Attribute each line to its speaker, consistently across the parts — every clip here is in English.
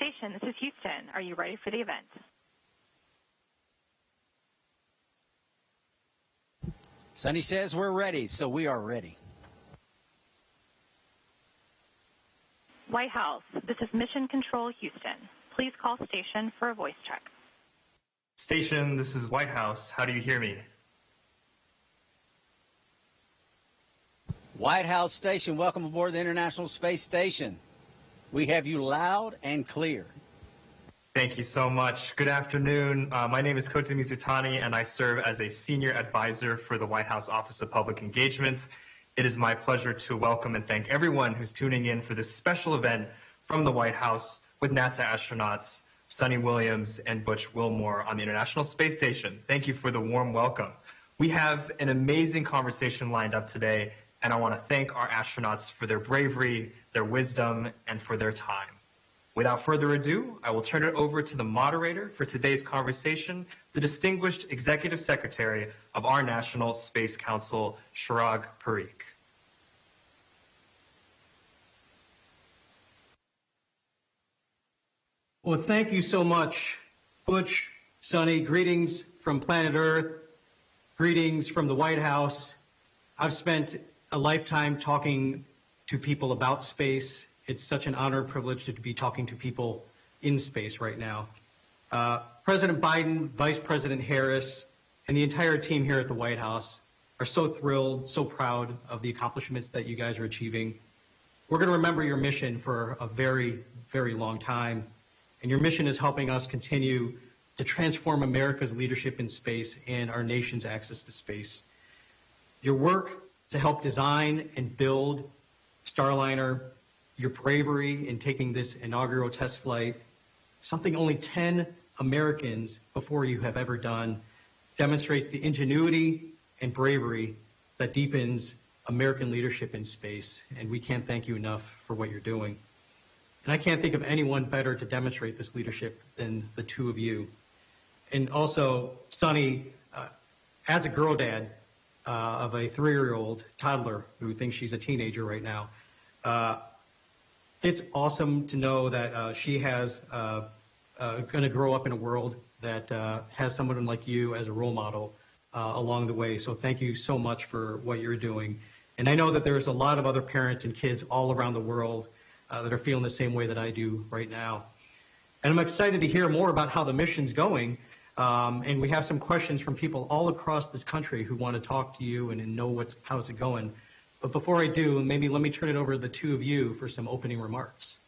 Speaker 1: station, this is Houston. Are you ready for the event?
Speaker 2: Suni says we're ready, so we are ready.
Speaker 1: White House, this is Mission Control Houston. Please call station for a voice check.
Speaker 3: Station, this is White House. How do you hear me?
Speaker 2: White House Station, welcome aboard the International Space Station. We have you loud and clear.
Speaker 3: Thank you so much. Good afternoon. My name is Kota Mizutani, and I serve as a senior advisor for the White House Office of Public Engagement. It is my pleasure to welcome and thank everyone who's tuning in for this special event from the White House with NASA astronauts Suni Williams and Butch Wilmore on the International Space Station. Thank you for the warm welcome. We have an amazing conversation lined up today, and I want to thank our astronauts for their bravery, their wisdom, and for their time. Without further ado, I will turn it over to the moderator for today's conversation, the distinguished Executive Secretary of our National Space Council, Chirag Parikh.
Speaker 4: Well, thank you so much, Butch, Suni. Greetings from planet Earth. Greetings from the White House. I've spent a lifetime talking to people about space. It's such an honor and privilege to be talking to people in space right now. President Biden, Vice President Harris, and the entire team here at the White House are so thrilled, so proud of the accomplishments that you guys are achieving. We're going to remember your mission for a very, very long time. And your mission is helping us continue to transform America's leadership in space and our nation's access to space. Your work to help design and build Starliner, your bravery in taking this inaugural test flight, something only 10 Americans before you have ever done, demonstrates the ingenuity and bravery that deepens American leadership in space. And we can't thank you enough for what you're doing. And I can't think of anyone better to demonstrate this leadership than the two of you. And also, Suni, as a girl dad of a 3-year-old toddler who thinks she's a teenager right now, it's awesome to know that she has going to grow up in a world that has someone like you as a role model along the way. So thank you so much for what you're doing. And I know that there's a lot of other parents and kids all around the world that are feeling the same way that I do right now. And I'm excited to hear more about how the mission's going. And we have some questions from people all across this country who want to talk to you and know how's it going. But before I do, maybe let me turn it over to the two of you for some opening remarks.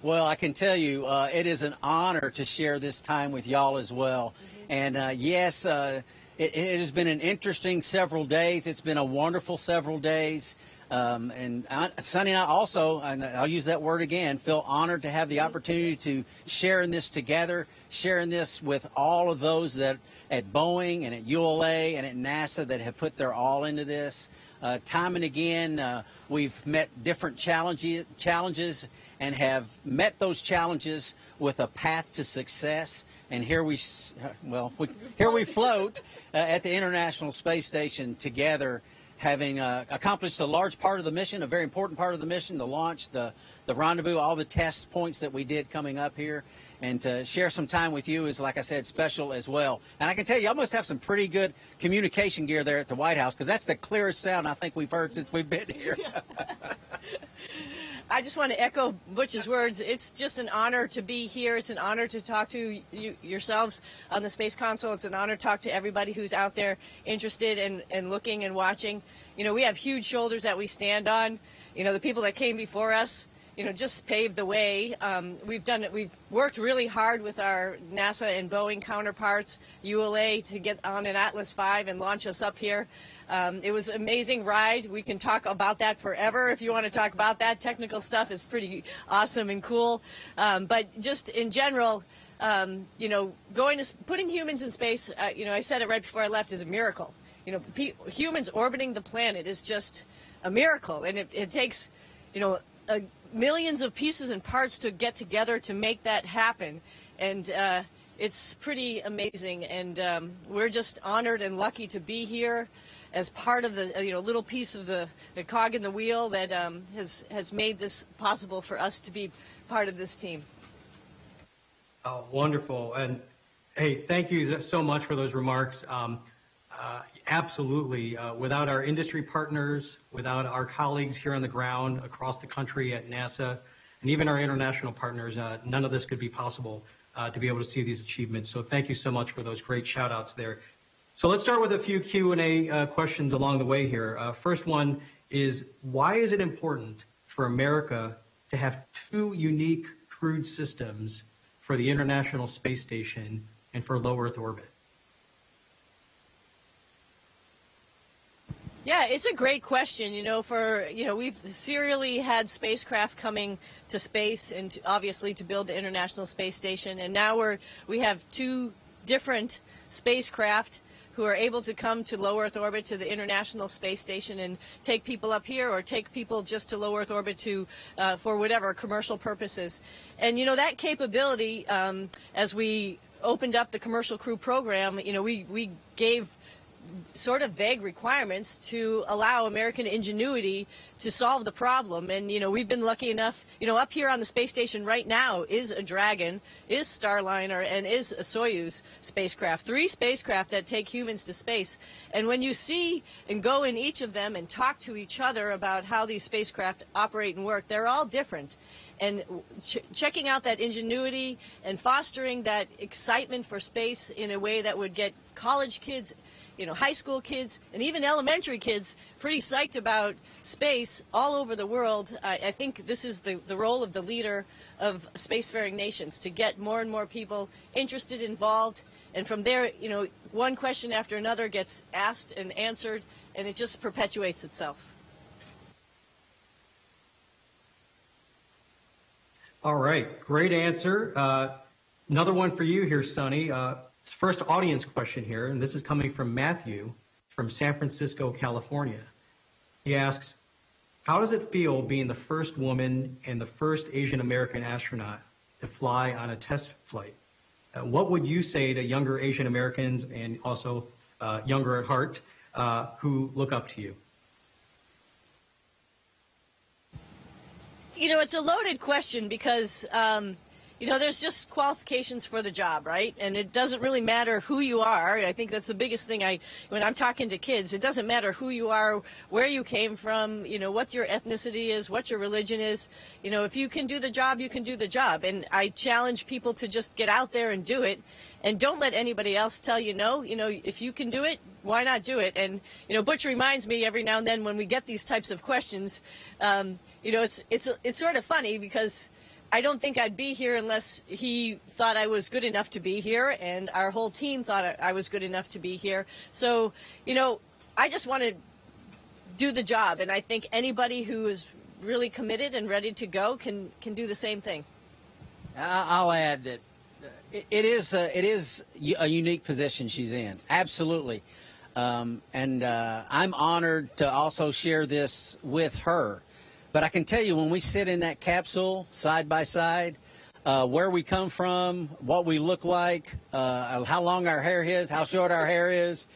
Speaker 2: Well, I can tell you it is an honor to share this time with y'all as well. And yes, it has been an interesting several days. It's been a wonderful several days. And Suni and I also, and I'll use that word again, feel honored to have the opportunity to share in this together, sharing this with all of those that at Boeing and at ULA and at NASA that have put their all into this. Time and again, we've met different challenges and have met those challenges with a path to success. And here we float at the International Space Station together, having accomplished a large part of the mission, a very important part of the mission, the launch, the rendezvous, all the test points that we did coming up here. And to share some time with you is, like I said, special as well. And I can tell you, y'all must have some pretty good communication gear there at the White House, because that's the clearest sound I think we've heard since we've been here.
Speaker 5: I just want to echo Butch's words. It's just an honor to be here. It's an honor to talk to yourselves on the Space Council. It's an honor to talk to everybody who's out there interested and looking and watching. You know, we have huge shoulders that we stand on. You know, the people that came before us, you know, just paved the way. We've worked really hard with our NASA and Boeing counterparts, ULA, to get on an Atlas V and launch us up here. It was an amazing ride. We can talk about that forever if you want to talk about that. Technical stuff is pretty awesome and cool. But just in general, you know, putting humans in space, you know, I said it right before I left, is a miracle. You know, humans orbiting the planet is just a miracle. And it takes, you know, millions of pieces and parts to get together to make that happen. And it's pretty amazing. And we're just honored and lucky to be here. as part of the little piece of the cog in the wheel that has made this possible for us to be part of this team.
Speaker 4: Oh, wonderful. And hey, thank you so much for those remarks. Absolutely. Without our industry partners, without our colleagues here on the ground across the country at NASA, and even our international partners, none of this could be possible to be able to see these achievements. So thank you so much for those great shout outs there. So let's start with a few Q&A questions along the way here. First one is, why is it important for America to have two unique crewed systems for the International Space Station and for low Earth orbit?
Speaker 5: Yeah, it's a great question. We've serially had spacecraft coming to space and obviously to build the International Space Station. And now we have two different spacecraft who are able to come to low Earth orbit to the International Space Station and take people up here or take people just to low Earth orbit for whatever commercial purposes. And, that capability, as we opened up the commercial crew program, we gave sort of vague requirements to allow American ingenuity to solve the problem. And, we've been lucky enough, up here on the space station right now is a Dragon, is Starliner, and is a Soyuz spacecraft. 3 spacecraft that take humans to space. And when you see and go in each of them and talk to each other about how these spacecraft operate and work, they're all different. And checking out that ingenuity and fostering that excitement for space in a way that would get college kids, high school kids, and even elementary kids pretty psyched about space all over the world. I think this is the role of the leader of spacefaring nations, to get more and more people interested, involved, and from there, one question after another gets asked and answered, and it just perpetuates itself.
Speaker 4: All right, great answer. Another one for you here, Suni. First audience question here, and this is coming from Matthew from San Francisco, California. He asks, how does it feel being the first woman and the first Asian American astronaut to fly on a test flight? What would you say to younger Asian Americans and also younger at heart who look up to you?
Speaker 5: It's a loaded question because there's just qualifications for the job, right? And it doesn't really matter who you are. I think that's the biggest thing when I'm talking to kids, it doesn't matter who you are, where you came from, what your ethnicity is, what your religion is. If you can do the job, you can do the job. And I challenge people to just get out there and do it. And don't let anybody else tell you no. If you can do it, why not do it? And, Butch reminds me every now and then when we get these types of questions, it's sort of funny because I don't think I'd be here unless he thought I was good enough to be here, and our whole team thought I was good enough to be here. So, I just want to do the job, and I think anybody who is really committed and ready to go can do the same thing.
Speaker 2: I'll add that it is a unique position she's in, absolutely. And I'm honored to also share this with her. But I can tell you, when we sit in that capsule side by side, where we come from, what we look like, how long our hair is, how short our hair is,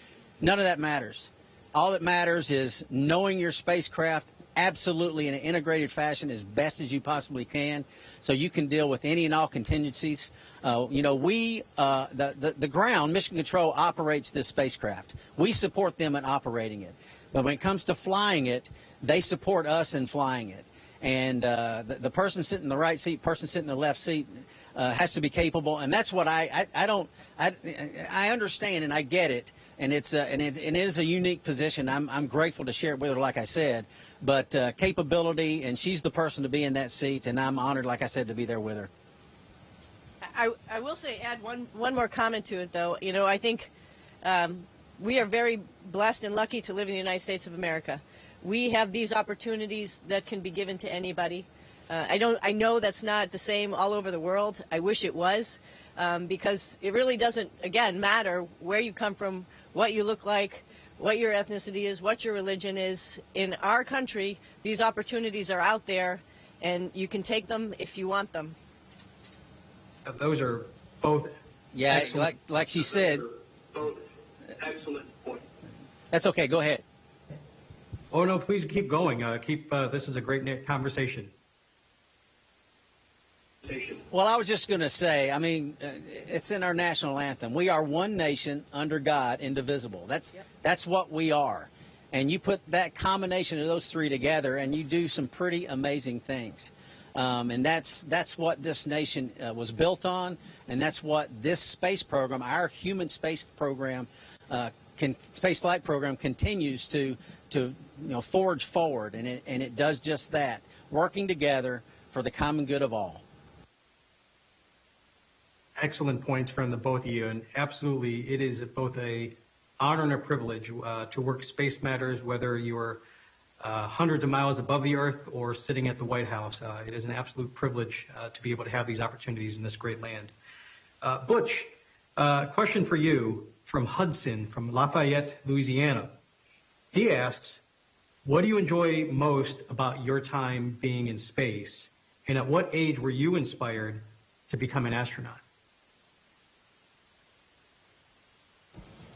Speaker 2: none of that matters. All that matters is knowing your spacecraft absolutely in an integrated fashion as best as you possibly can, so you can deal with any and all contingencies. The ground, Mission Control, operates this spacecraft. We support them in operating it. But when it comes to flying it, they support us in flying it. And the person sitting in the right seat, person sitting in the left seat has to be capable. And that's what I understand and I get it. And it is a unique position. I'm grateful to share it with her, like I said. But capability, and she's the person to be in that seat, and I'm honored, like I said, to be there with her.
Speaker 5: I will add one more comment to it, though. I think we are very blessed and lucky to live in the United States of America. We have these opportunities that can be given to anybody. I know that's not the same all over the world. I wish it was, because it really doesn't, again, matter where you come from, what you look like, what your ethnicity is, what your religion is. In our country, these opportunities are out there, and you can take them if you want them.
Speaker 4: Those are both
Speaker 2: excellent. like she said.
Speaker 6: Both excellent points.
Speaker 2: That's okay. Go ahead.
Speaker 4: Oh, no, please keep going. This is a great conversation.
Speaker 2: Well, I was just going to say, I mean, it's in our national anthem. We are one nation under God, indivisible. That's what we are. And you put that combination of those three together, and you do some pretty amazing things. And that's what this nation was built on, and that's what this space program, our human space program, space flight program, continues to forge forward, and it does just that, working together for the common good of all.
Speaker 4: Excellent points from the both of you, and absolutely, it is both a honor and a privilege to work space matters, whether you're hundreds of miles above the Earth or sitting at the White House. It is an absolute privilege to be able to have these opportunities in this great land. Butch, question for you from Hudson from Lafayette, Louisiana. He asks, what do you enjoy most about your time being in space, and at what age were you inspired to become an astronaut?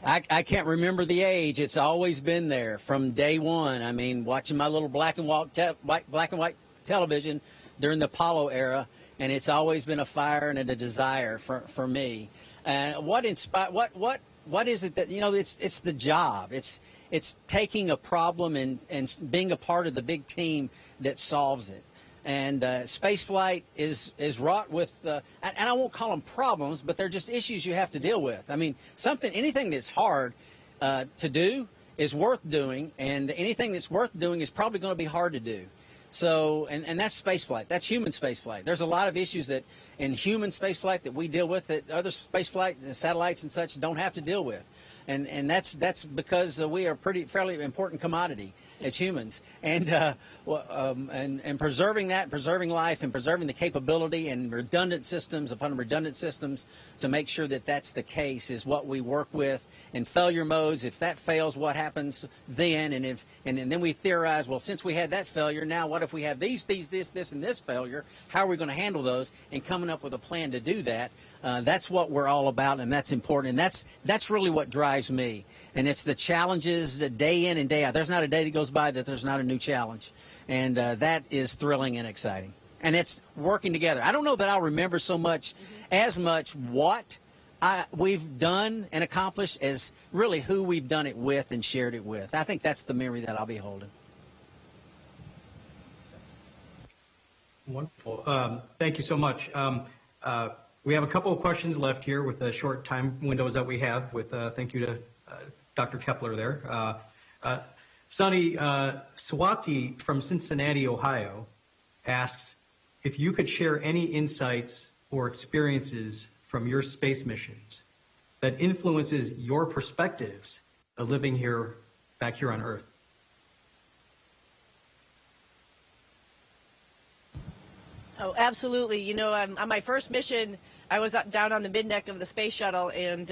Speaker 2: I can't remember the age. It's always been there from day one. I mean, watching my little black and white television during the Apollo era, and it's always been a fire and a desire for me. What is it that, it's the job. It's taking a problem and being a part of the big team that solves it. And space flight is wrought with, and I won't call them problems, but they're just issues you have to deal with. I mean, anything that's hard to do is worth doing, and anything that's worth doing is probably going to be hard to do. So, and that's space flight. That's human space flight. There's a lot of issues that in human space flight that we deal with that other space flight, satellites and such, don't have to deal with. And that's because we are a fairly important commodity as humans, and preserving life and preserving the capability and redundant systems upon redundant systems to make sure that that's the case is what we work with. In failure modes, if that fails, what happens then? And then we theorize, well, since we had that failure, now what if we have this, and this failure? How are we going to handle those? And coming up with a plan to do that. That's what we're all about, and that's important, and that's really what drives me. And it's the challenges that day in and day out. There's not a day that goes by that there's not a new challenge, and that is thrilling and exciting. And it's working together. I don't know that I'll remember as much what we've done and accomplished as really who we've done it with and shared it with. I think that's the memory that I'll be holding.
Speaker 4: Wonderful. Thank you so much. We have a couple of questions left here with the short time windows that we have. Thank you to Dr. Kepler there. Suni, Swati from Cincinnati, Ohio, asks if you could share any insights or experiences from your space missions that influences your perspectives of living back here on Earth.
Speaker 5: Oh, absolutely. On my first mission, I was down on the mid-neck of the space shuttle and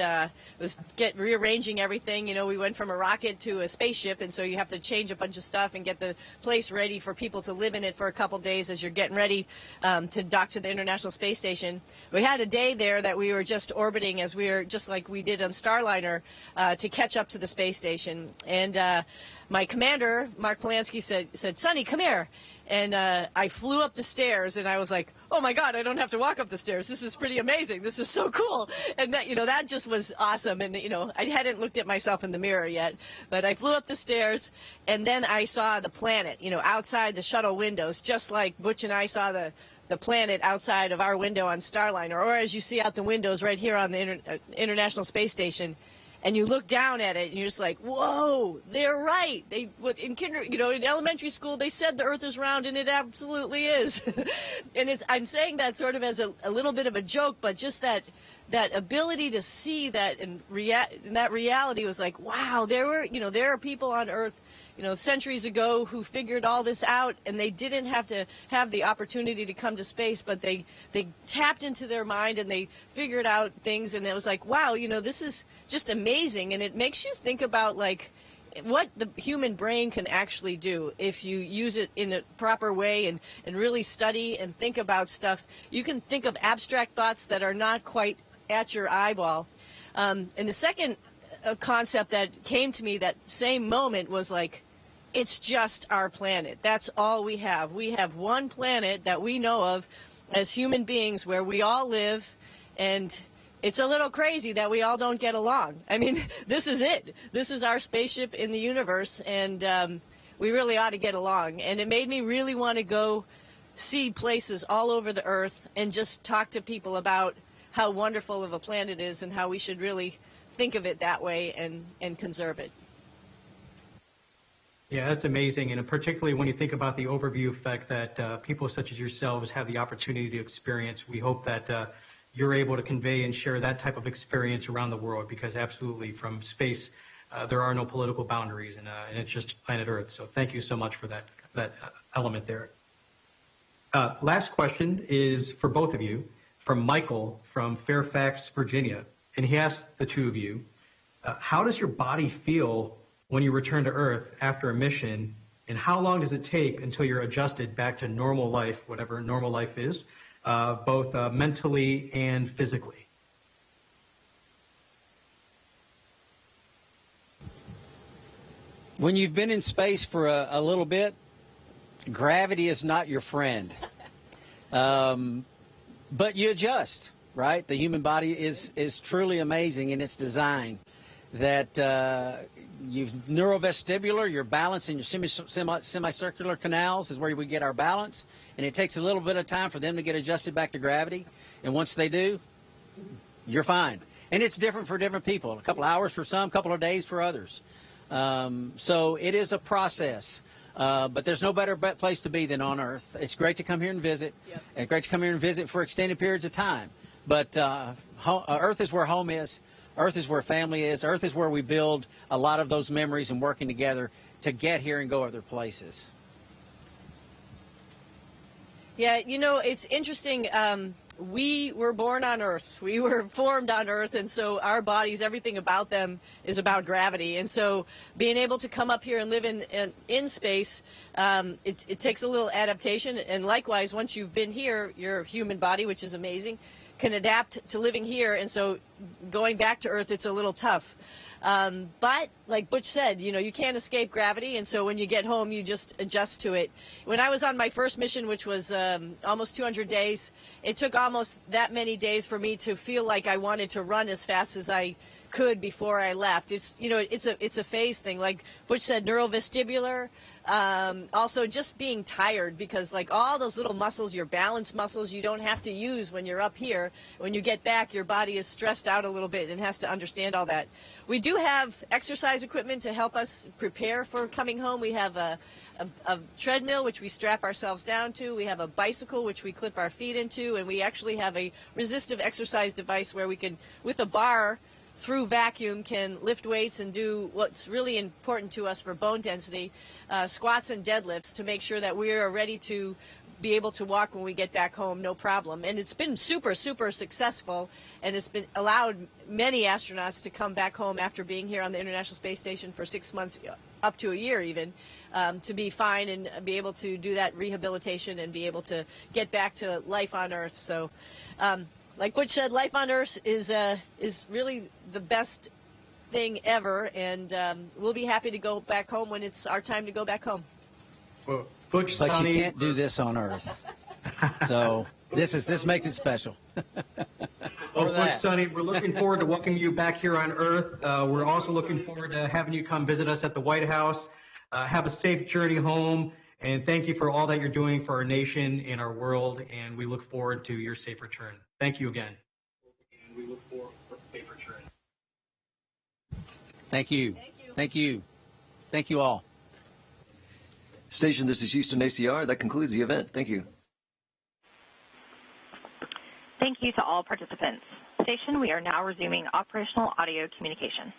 Speaker 5: was rearranging everything. We went from a rocket to a spaceship, and so you have to change a bunch of stuff and get the place ready for people to live in it for a couple days as you're getting ready to dock to the International Space Station. We had a day there that we were just orbiting as we were, just like we did on Starliner, to catch up to the space station. And my commander, Mark Polanski, said, "Suni, come here." And I flew up the stairs, and I was like, "Oh my God, I don't have to walk up the stairs. This is pretty amazing. This is so cool." And that just was awesome. And I hadn't looked at myself in the mirror yet, but I flew up the stairs, and then I saw the planet, outside the shuttle windows, just like Butch and I saw the planet outside of our window on Starliner, or as you see out the windows right here on the International Space Station. And you look down at it, and you're just like, "Whoa, they're right." In elementary school, they said the Earth is round, and it absolutely is. And I'm saying that sort of as a little bit of a joke, but just that ability to see that and that reality was like, wow, there are people on Earth, centuries ago who figured all this out, and they didn't have to have the opportunity to come to space, but they tapped into their mind and they figured out things, and it was like, wow, this is just amazing. And it makes you think about what the human brain can actually do if you use it in a proper way and really study and think about stuff. You can think of abstract thoughts that are not quite at your eyeball. And the second concept that came to me that same moment was like, it's just our planet. That's all we have. We have one planet that we know of as human beings where we all live, and it's a little crazy that we all don't get along. I mean, this is it. This is our spaceship in the universe, and we really ought to get along. And it made me really want to go see places all over the Earth and just talk to people about how wonderful of a planet it is and how we should really think of it that way and conserve it.
Speaker 4: Yeah, that's amazing, and particularly when you think about the overview effect that people such as yourselves have the opportunity to experience. We hope that you're able to convey and share that type of experience around the world, because absolutely, from space, there are no political boundaries, and it's just planet Earth. So thank you so much for that element there. Last question is for both of you, from Michael from Fairfax, Virginia, and he asked the two of you, how does your body feel when you return to Earth after a mission, and how long does it take until you're adjusted back to normal life, whatever normal life is, both mentally and physically?
Speaker 2: When you've been in space for a little bit, gravity is not your friend. But you adjust, right? The human body is truly amazing in its design. That you've neurovestibular, your balance in your semicircular canals is where we get our balance, and it takes a little bit of time for them to get adjusted back to gravity. And once they do, you're fine. And it's different for different people. A couple hours for some, a couple of days for others. So it is a process. But there's no better place to be than on Earth. It's great to come here and visit. Yep. And great to come here and visit for extended periods of time. But Earth is where home is. Earth is where family is. Earth is where we build a lot of those memories and working together to get here and go other places.
Speaker 5: Yeah, you know, it's interesting. We were born on Earth. We were formed on Earth, and so our bodies, everything about them is about gravity. And so being able to come up here and live in space, it takes a little adaptation. And likewise, once you've been here, your human body, which is amazing, can adapt to living here. And so going back to Earth, it's a little tough. But like Butch said, you know, you can't escape gravity, and so when you get home, you just adjust to it. When I was on my first mission, which was almost 200 days, it took almost that many days for me to feel like I wanted to run as fast as I could before I left. It's, you know, it's a phase thing. Like Butch said, neurovestibular. Also just being tired, because like all those little muscles, your balance muscles, you don't have to use when you're up here. When you get back, your body is stressed out a little bit and has to understand all that. We do have exercise equipment to help us prepare for coming home. We have a treadmill, which we strap ourselves down to. We have a bicycle, which we clip our feet into, and we actually have a resistive exercise device where we can, with a bar, through vacuum, can lift weights and do what's really important to us for bone density, squats and deadlifts, to make sure that we are ready to be able to walk when we get back home, no problem. And it's been super, super successful, and it's been allowed many astronauts to come back home after being here on the International Space Station for 6 months, up to a year even, to be fine and be able to do that rehabilitation and be able to get back to life on Earth. So, like Butch said, life on Earth is really the best thing ever, and we'll be happy to go back home when it's our time to go back home.
Speaker 4: Well, Butch,
Speaker 2: but
Speaker 4: Suni,
Speaker 2: you can't do this on Earth, so this makes it special.
Speaker 4: Well, Butch, Suni, we're looking forward to welcoming you back here on Earth. We're also looking forward to having you come visit us at the White House. Have a safe journey home, and thank you for all that you're doing for our nation and our world, and we look forward to your safe return. Thank you again. And we look forward to a safe return.
Speaker 2: Thank you. Thank you. Thank you all.
Speaker 6: Station, this is Houston ACR. That concludes the event. Thank you.
Speaker 1: Thank you to all participants. Station, we are now resuming operational audio communication.